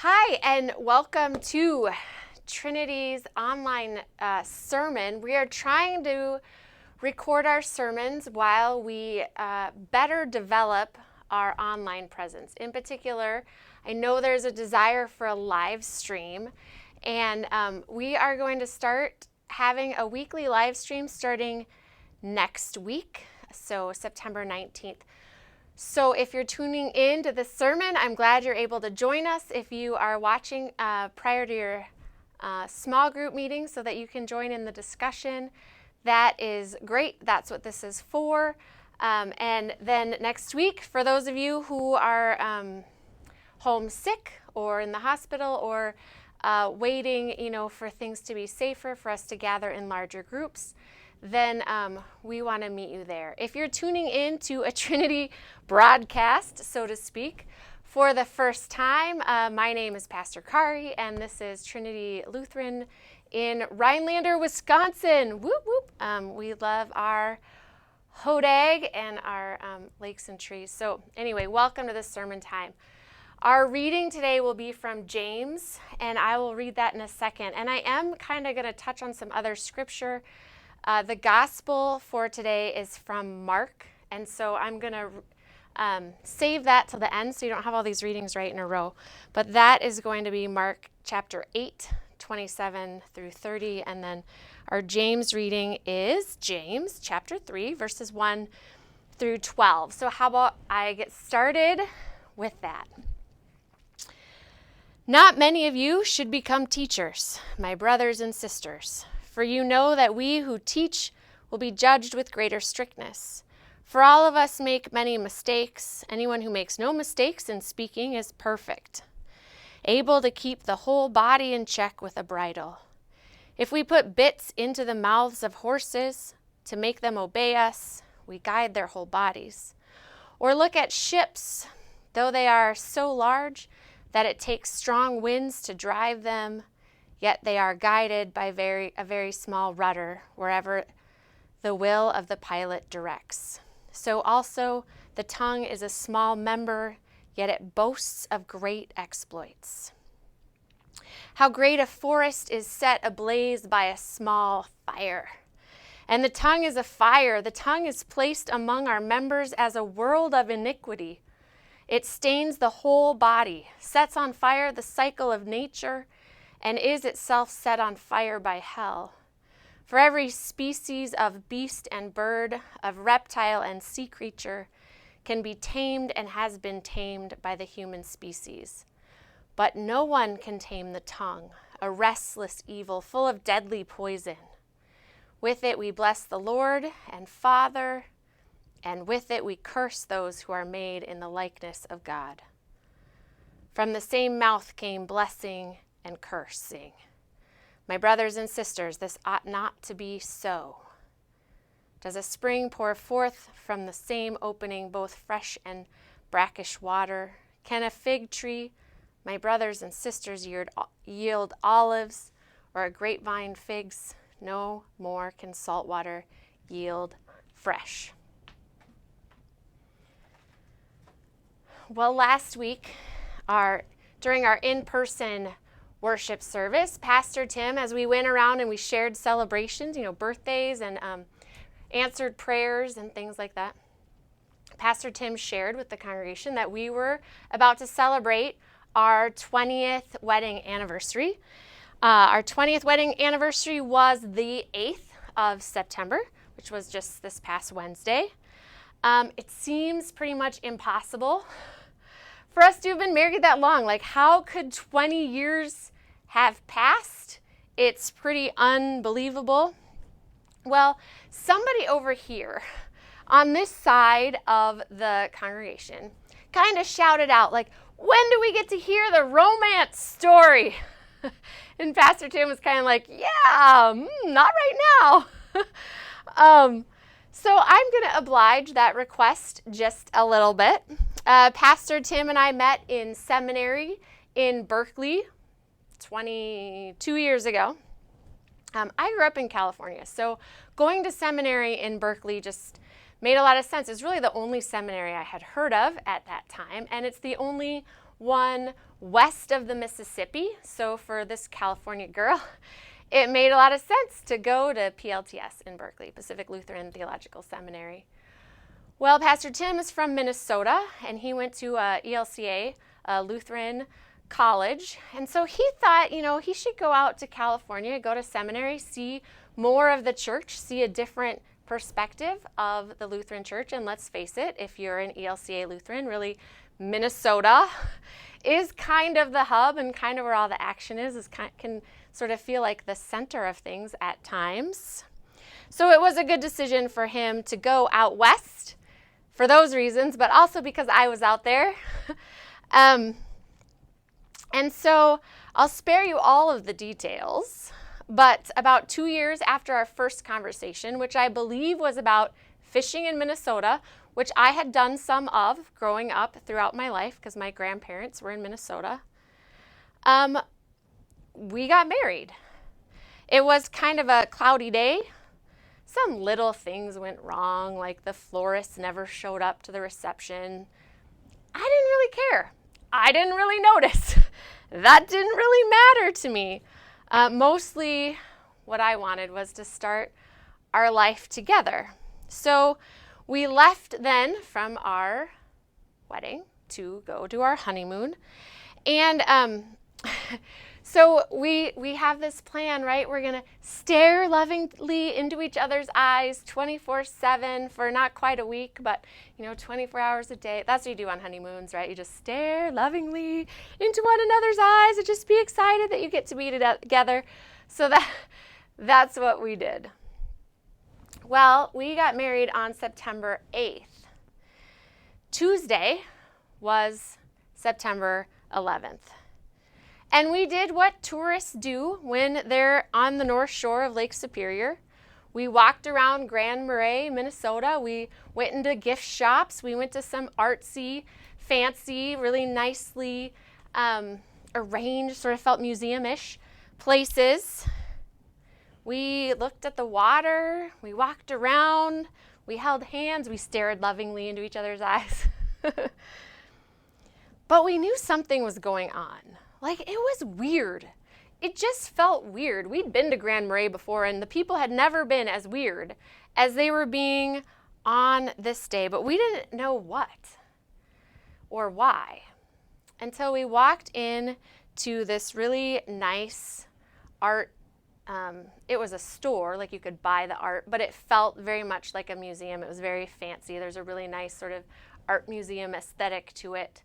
Hi, and welcome to Trinity's online sermon. We are trying to record our sermons while we better develop our online presence. In particular, I know there's a desire for a live stream, and we are going to start having a weekly live stream starting next week, so September 19th. So if you're tuning in to the sermon, I'm glad you're able to join us. If you are watching prior to your small group meeting so that you can join in the discussion, that is great. That's what this is for. And then next week, for those of you who are homesick or in the hospital or waiting, for things to be safer for us to gather in larger groups, then we want to meet you there. If you're tuning in to a Trinity broadcast, so to speak, for the first time, my name is Pastor Kari, and this is Trinity Lutheran in Rhinelander, Wisconsin. Whoop, whoop. We love our hodag and our lakes and trees. So anyway, welcome to this sermon time. Our reading today will be from James, and I will read that in a second. And I am kind of going to touch on some other scripture. The gospel for today is from Mark, and so I'm going to save that till the end so you don't have all these readings right in a row. But that is going to be Mark chapter 8, 27 through 30, and then our James reading is James chapter 3, verses 1 through 12. So how about I get started with that? Not many of you should become teachers, my brothers and sisters. For you know that we who teach will be judged with greater strictness. For all of us make many mistakes. Anyone who makes no mistakes in speaking is perfect, able to keep the whole body in check with a bridle. If we put bits into the mouths of horses to make them obey us, we guide their whole bodies. Or look at ships, though they are so large that it takes strong winds to drive them, yet they are guided by a very small rudder wherever the will of the pilot directs. So also the tongue is a small member, yet it boasts of great exploits. How great a forest is set ablaze by a small fire. And the tongue is a fire. The tongue is placed among our members as a world of iniquity. It stains the whole body, sets on fire the cycle of nature, and is itself set on fire by hell. For every species of beast and bird, of reptile and sea creature, can be tamed and has been tamed by the human species. But no one can tame the tongue, a restless evil full of deadly poison. With it we bless the Lord and Father, and with it we curse those who are made in the likeness of God. From the same mouth came blessing and cursing. My brothers and sisters, this ought not to be so. Does a spring pour forth from the same opening both fresh and brackish water? Can a fig tree, my brothers and sisters, yield olives, or a grapevine figs? No more can salt water yield fresh. Well, last week, during our in-person worship service, Pastor Tim, as we went around and we shared celebrations, birthdays and answered prayers and things like that, Pastor Tim shared with the congregation that we were about to celebrate our 20th wedding anniversary. Our 20th wedding anniversary was the 8th of September, which was just this past Wednesday. It seems pretty much impossible for us to have been married that long. Like, how could 20 years have passed? It's pretty unbelievable. Well, somebody over here on this side of the congregation kind of shouted out, like, when do we get to hear the romance story? And Pastor Tim was kind of like, yeah, not right now. So I'm going to oblige that request just a little bit. Pastor Tim and I met in seminary in Berkeley 22 years ago. I grew up in California, so going to seminary in Berkeley just made a lot of sense. It's really the only seminary I had heard of at that time, and it's the only one west of the Mississippi. So for this California girl, it made a lot of sense to go to PLTS in Berkeley, Pacific Lutheran Theological Seminary. Well, Pastor Tim is from Minnesota, and he went to ELCA, Lutheran college, and so he thought, he should go out to California, go to seminary, see more of the church, see a different perspective of the Lutheran church. And let's face it, if you're an ELCA Lutheran, really Minnesota is kind of the hub and kind of where all the action is can sort of feel like the center of things at times. So it was a good decision for him to go out west for those reasons, but also because I was out there. And so I'll spare you all of the details, but about 2 years after our first conversation, which I believe was about fishing in Minnesota, which I had done some of growing up throughout my life because my grandparents were in Minnesota, we got married. It was kind of a cloudy day. Some little things went wrong, like the florist never showed up to the reception. I didn't really care. I didn't really notice. That didn't really matter to me. Mostly what I wanted was to start our life together. So we left then from our wedding to go to our honeymoon. And so we have this plan, right? We're going to stare lovingly into each other's eyes 24/7 for not quite a week, but 24 hours a day. That's what you do on honeymoons, right? You just stare lovingly into one another's eyes and just be excited that you get to be together. So that's what we did. Well, we got married on September 8th. Tuesday was September 11th. And we did what tourists do when they're on the North Shore of Lake Superior. We walked around Grand Marais, Minnesota. We went into gift shops. We went to some artsy, fancy, really nicely arranged, sort of felt museum-ish places. We looked at the water. We walked around. We held hands. We stared lovingly into each other's eyes. But we knew something was going on. Like, it was weird. It just felt weird. We'd been to Grand Marais before, and the people had never been as weird as they were being on this day, but we didn't know what or why until we walked in to this really nice art. It was a store, like you could buy the art, but it felt very much like a museum. It was very fancy. There's a really nice sort of art museum aesthetic to it.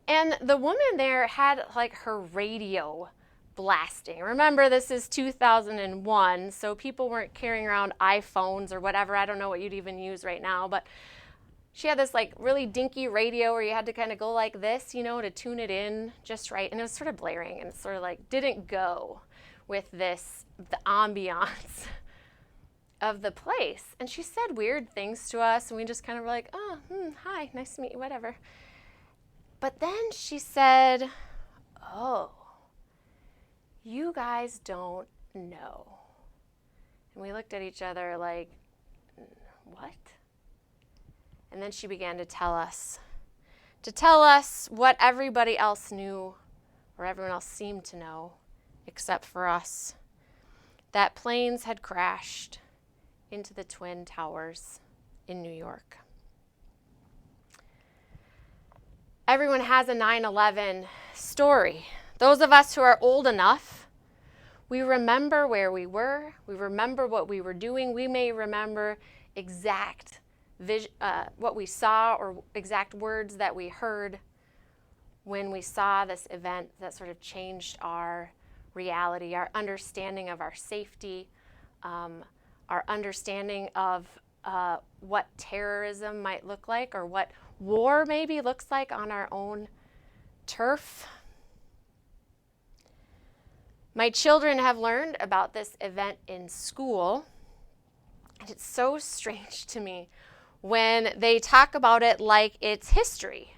And the woman there had like her radio blasting. Remember, this is 2001, so people weren't carrying around iPhones or whatever. I don't know what you'd even use right now, but she had this like really dinky radio where you had to kind of go like this, to tune it in just right. And it was sort of blaring and sort of like didn't go with the ambiance of the place. And she said weird things to us, and we just kind of were like, oh, hi, nice to meet you, whatever. But then she said, oh, you guys don't know. And we looked at each other like, what? And then she began to tell us what everybody else knew, or everyone else seemed to know, except for us, that planes had crashed into the Twin Towers in New York. Everyone has a 9/11 story. Those of us who are old enough, we remember where we were. We remember what we were doing. We may remember what we saw or exact words that we heard when we saw this event that sort of changed our reality, our understanding of our safety, our understanding of what terrorism might look like, or what war maybe looks like on our own turf. My children have learned about this event in school, and it's so strange to me when they talk about it like it's history,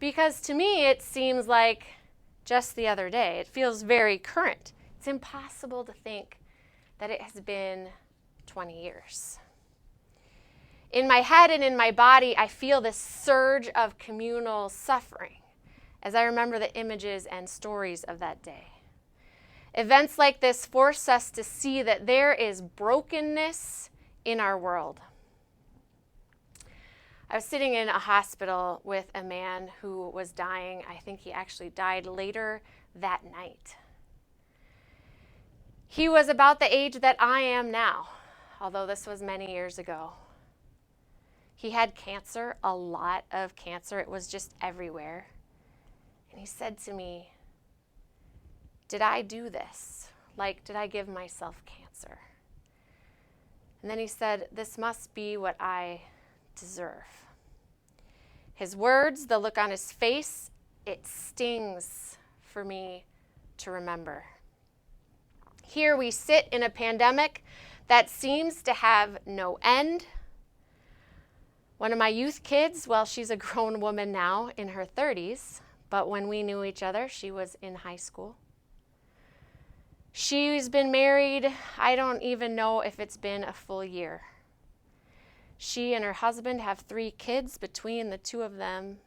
because to me it seems like just the other day. It feels very current. It's impossible to think that it has been 20 years. In my head and in my body, I feel this surge of communal suffering as I remember the images and stories of that day. Events like this force us to see that there is brokenness in our world. I was sitting in a hospital with a man who was dying. I think he actually died later that night. He was about the age that I am now, although this was many years ago. He had cancer, a lot of cancer. It was just everywhere. And he said to me, "Did I do this? Like, did I give myself cancer?" And then he said, "This must be what I deserve." His words, the look on his face, it stings for me to remember. Here we sit in a pandemic that seems to have no end. One of my youth kids, well, she's a grown woman now in her 30s, but when we knew each other, she was in high school. She's been married, I don't even know if it's been a full year. She and her husband have 3 kids between the two of them,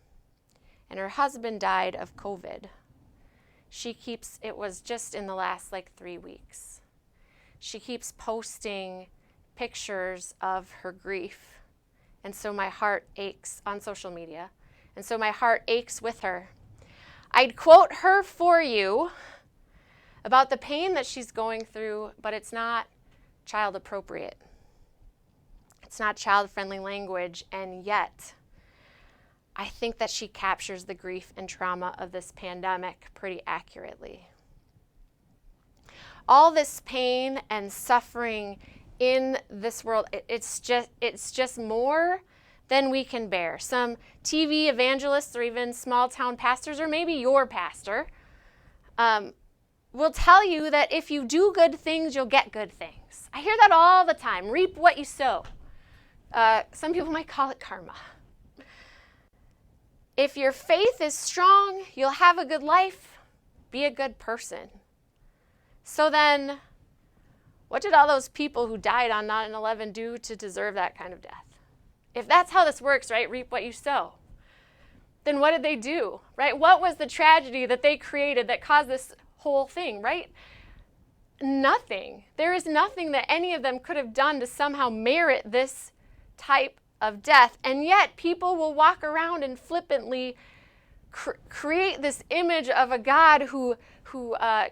and her husband died of COVID. It was just in the last 3 weeks. She keeps posting pictures of her grief, and so my heart aches on social media, and so my heart aches with her. I'd quote her for you about the pain that she's going through, but it's not child appropriate. It's not child-friendly language, and yet I think that she captures the grief and trauma of this pandemic pretty accurately. All this pain and suffering in this world, it's just more than we can bear. Some TV evangelists or even small-town pastors, or maybe your pastor, will tell you that if you do good things, you'll get good things. I hear that all the time. Reap what you sow. Some people might call it karma. If your faith is strong, you'll have a good life. Be a good person. So then, what did all those people who died on 9/11 do to deserve that kind of death? If that's how this works, right, reap what you sow, then what did they do, right? What was the tragedy that they created that caused this whole thing, right? Nothing. There is nothing that any of them could have done to somehow merit this type of death. And yet people will walk around and flippantly create this image of a God who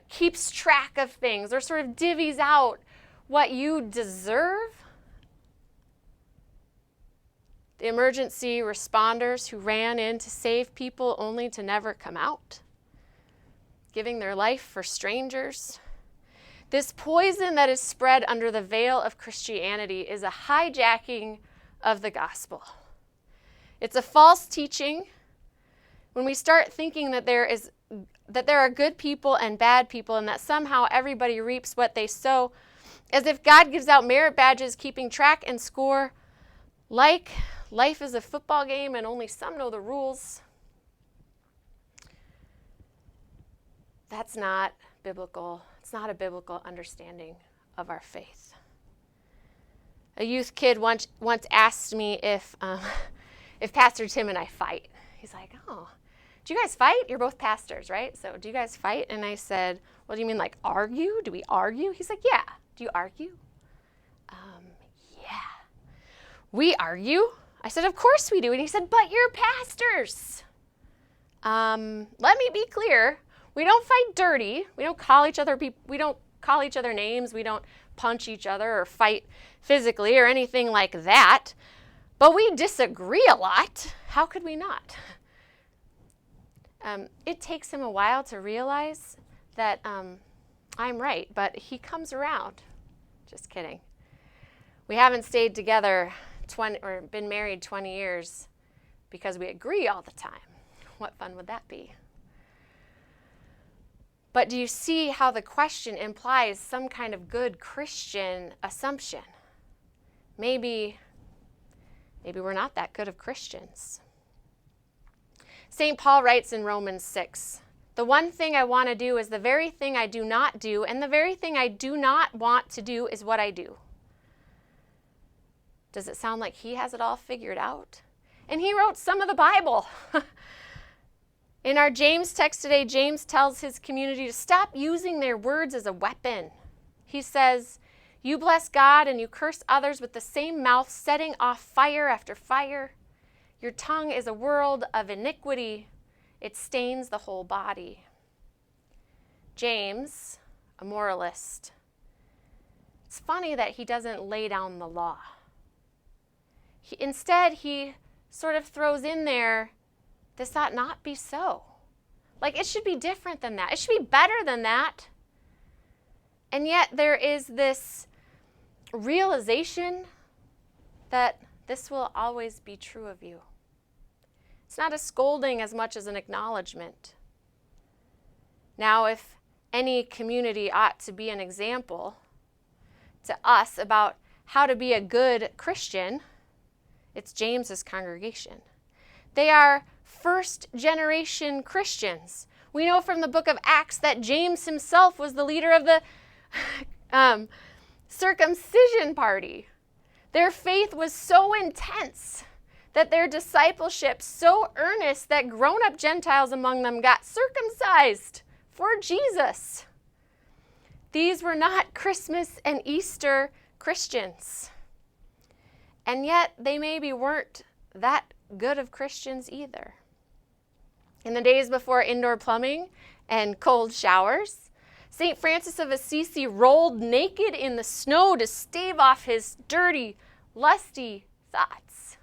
keeps track of things or sort of divvies out what you deserve. The emergency responders who ran in to save people only to never come out, giving their life for strangers. This poison that is spread under the veil of Christianity is a hijacking of the gospel. It's a false teaching. When we start thinking that there are good people and bad people and that somehow everybody reaps what they sow, as if God gives out merit badges keeping track and score, like life is a football game and only some know the rules. That's not biblical. It's not a biblical understanding of our faith. A youth kid once asked me if Pastor Tim and I fight. He's like, "Oh, do you guys fight? You're both pastors, right? So do you guys fight?" And I said, "What do you mean, like argue? Do we argue?" He's like, "Yeah. Do you argue?" "Yeah. We argue." I said, "Of course we do." And he said, "But you're pastors." Let me be clear. We don't fight dirty. We don't call each other names. We don't punch each other or fight physically or anything like that. But we disagree a lot. How could we not? It takes him a while to realize that I'm right, but he comes around. Just kidding. We haven't stayed together or been married 20 years because we agree all the time. What fun would that be? But do you see how the question implies some kind of good Christian assumption? Maybe we're not that good of Christians. St. Paul writes in Romans 6, "The one thing I want to do is the very thing I do not do, and the very thing I do not want to do is what I do." Does it sound like he has it all figured out? And he wrote some of the Bible. In our James text today, James tells his community to stop using their words as a weapon. He says, you bless God and you curse others with the same mouth, setting off fire after fire. Your tongue is a world of iniquity. It stains the whole body. James, a moralist, it's funny that he doesn't lay down the law. Instead, he sort of throws in there, this ought not be so. Like, it should be different than that. It should be better than that. And yet there is this realization that this will always be true of you. It's not a scolding as much as an acknowledgement. Now, if any community ought to be an example to us about how to be a good Christian, it's James's congregation. They are first-generation Christians. We know from the book of Acts that James himself was the leader of the circumcision party. Their faith was so intense that their discipleship so earnest that grown-up Gentiles among them got circumcised for Jesus. These were not Christmas and Easter Christians. And yet they maybe weren't that good of Christians either. In the days before indoor plumbing and cold showers, St. Francis of Assisi rolled naked in the snow to stave off his dirty, lusty thoughts.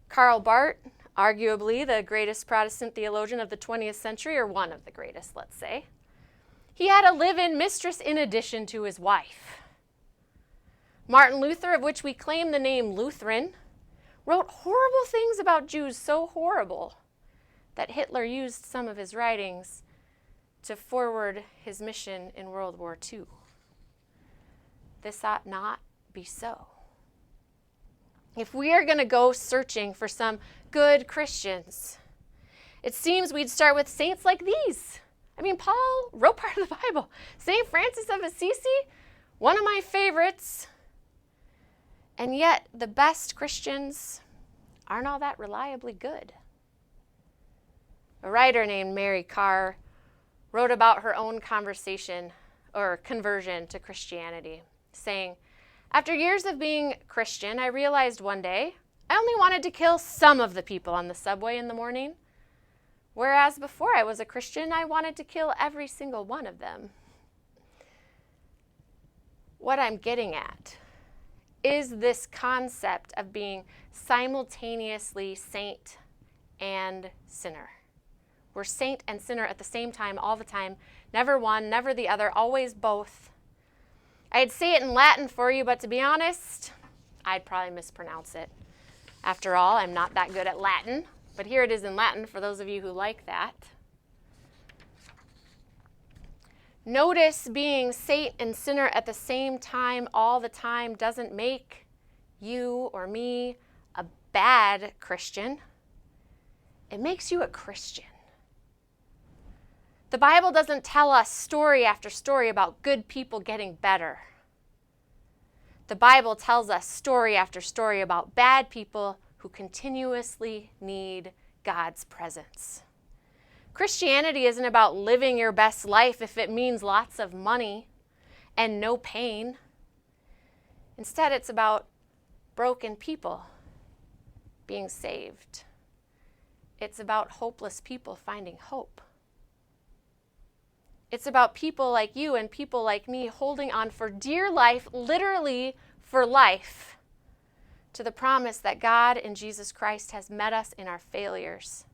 Karl Barth, arguably the greatest Protestant theologian of the 20th century, or one of the greatest, let's say, he had a live-in mistress in addition to his wife. Martin Luther, of which we claim the name Lutheran, wrote horrible things about Jews, so horrible that Hitler used some of his writings to forward his mission in World War II. This ought not be so. If we are going to go searching for some good Christians, it seems we'd start with saints like these. I mean, Paul wrote part of the Bible. St. Francis of Assisi, one of my favorites. And yet, the best Christians aren't all that reliably good. A writer named Mary Carr wrote about her own conversion to Christianity, saying, after years of being Christian, I realized one day I only wanted to kill some of the people on the subway in the morning, whereas before I was a Christian, I wanted to kill every single one of them. What I'm getting at is this concept of being simultaneously saint and sinner. We're saint and sinner at the same time, all the time. Never one, never the other, always both. I'd say it in Latin for you, but to be honest, I'd probably mispronounce it. After all, I'm not that good at Latin, but here it is in Latin for those of you who like that. Notice being saint and sinner at the same time all the time doesn't make you or me a bad Christian. It makes you a Christian. The Bible doesn't tell us story after story about good people getting better. The Bible tells us story after story about bad people who continuously need God's presence. Christianity isn't about living your best life if it means lots of money and no pain. Instead, it's about broken people being saved. It's about hopeless people finding hope. It's about people like you and people like me holding on for dear life, literally for life, to the promise that God in Jesus Christ has met us in our failures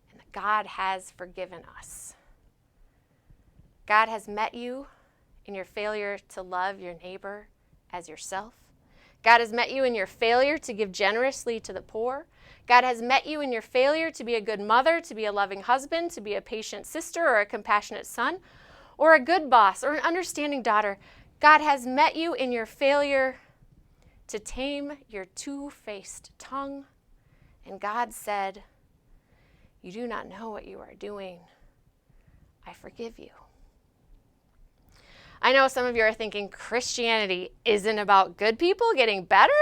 and that God has forgiven us. God has met you in your failure to love your neighbor as yourself. God has met you in your failure to give generously to the poor. God has met you in your failure to be a good mother, to be a loving husband, to be a patient sister or a compassionate son, or a good boss or an understanding daughter. God has met you in your failure to tame your two-faced tongue. And God said, you do not know what you are doing. I forgive you. I know some of you are thinking Christianity isn't about good people getting better.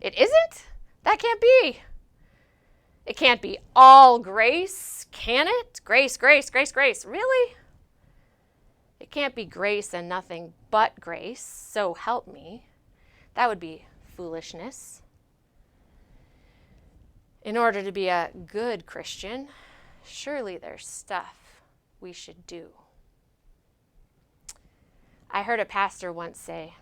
It isn't? That can't be. It can't be all grace, can it? Grace, grace, grace, grace. Really? It can't be grace and nothing but grace, so help me. That would be foolishness. In order to be a good Christian, surely there's stuff we should do. I heard a pastor once say,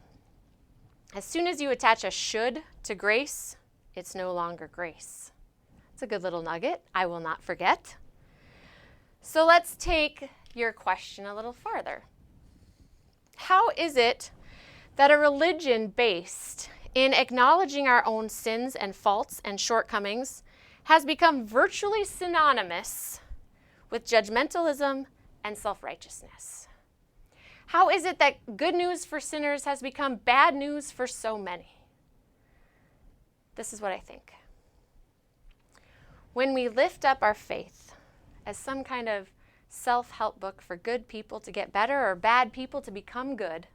as soon as you attach a should to grace, it's no longer grace. It's a good little nugget I will not forget. So let's take your question a little farther. How is it that a religion based in acknowledging our own sins and faults and shortcomings has become virtually synonymous with judgmentalism and self-righteousness? How is it that good news for sinners has become bad news for so many? This is what I think. When we lift up our faith as some kind of self-help book for good people to get better or bad people to become good,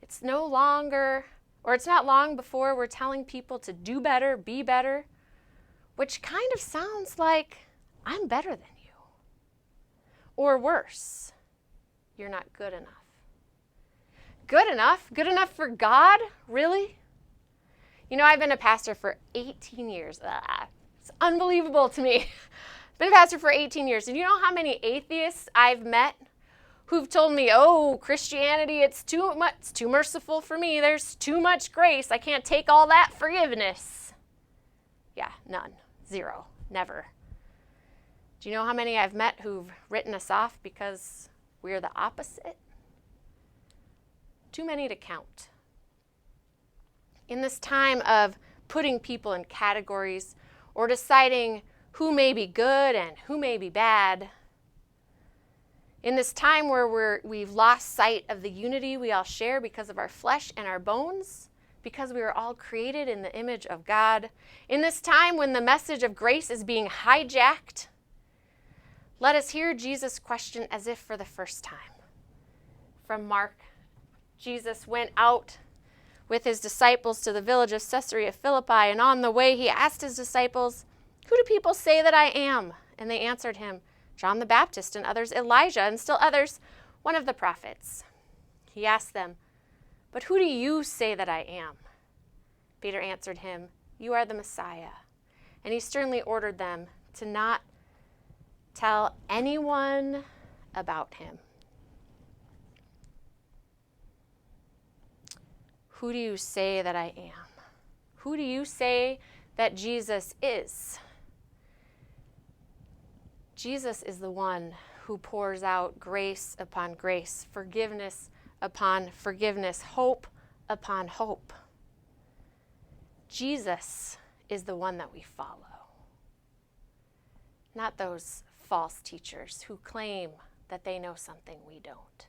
it's no longer, or it's not long before we're telling people to do better, be better, which kind of sounds like I'm better than you. Or worse, you're not good enough. Good enough? Good enough for God? Really? You know, I've been a pastor for 18 years. It's unbelievable to me. I've been a pastor for 18 years. And you know how many atheists I've met who've told me, oh, Christianity, it's too much, it's too merciful for me. There's too much grace. I can't take all that forgiveness. Yeah, none. Zero. Never. Do you know how many I've met who've written us off because we're the opposite? Too many to count. In this time of putting people in categories or deciding who may be good and who may be bad, in this time where we've lost sight of the unity we all share because of our flesh and our bones, because we were all created in the image of God, in this time when the message of grace is being hijacked, let us hear Jesus' question as if for the first time. From Mark, Jesus went out with his disciples to the village of Caesarea Philippi, and on the way he asked his disciples, "Who do people say that I am?" And they answered him, "John the Baptist, and others Elijah, and still others one of the prophets." He asked them, "But who do you say that I am?" Peter answered him, "You are the Messiah." And he sternly ordered them to not tell anyone about him. Who do you say that I am? Who do you say that Jesus is? Jesus is the one who pours out grace upon grace, forgiveness upon forgiveness, hope upon hope. Jesus is the one that we follow, not those false teachers who claim that they know something we don't.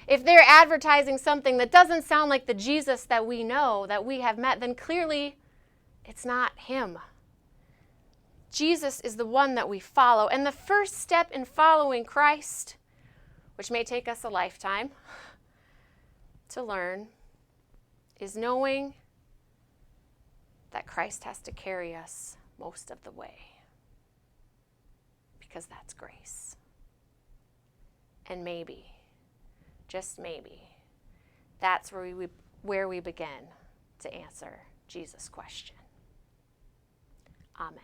If they're advertising something that doesn't sound like the Jesus that we know, that we have met, then clearly it's not him. Jesus is the one that we follow. And the first step in following Christ, which may take us a lifetime to learn, is knowing that Christ has to carry us most of the way. Because that's grace. And maybe, just maybe, that's where we begin to answer Jesus' question. Amen.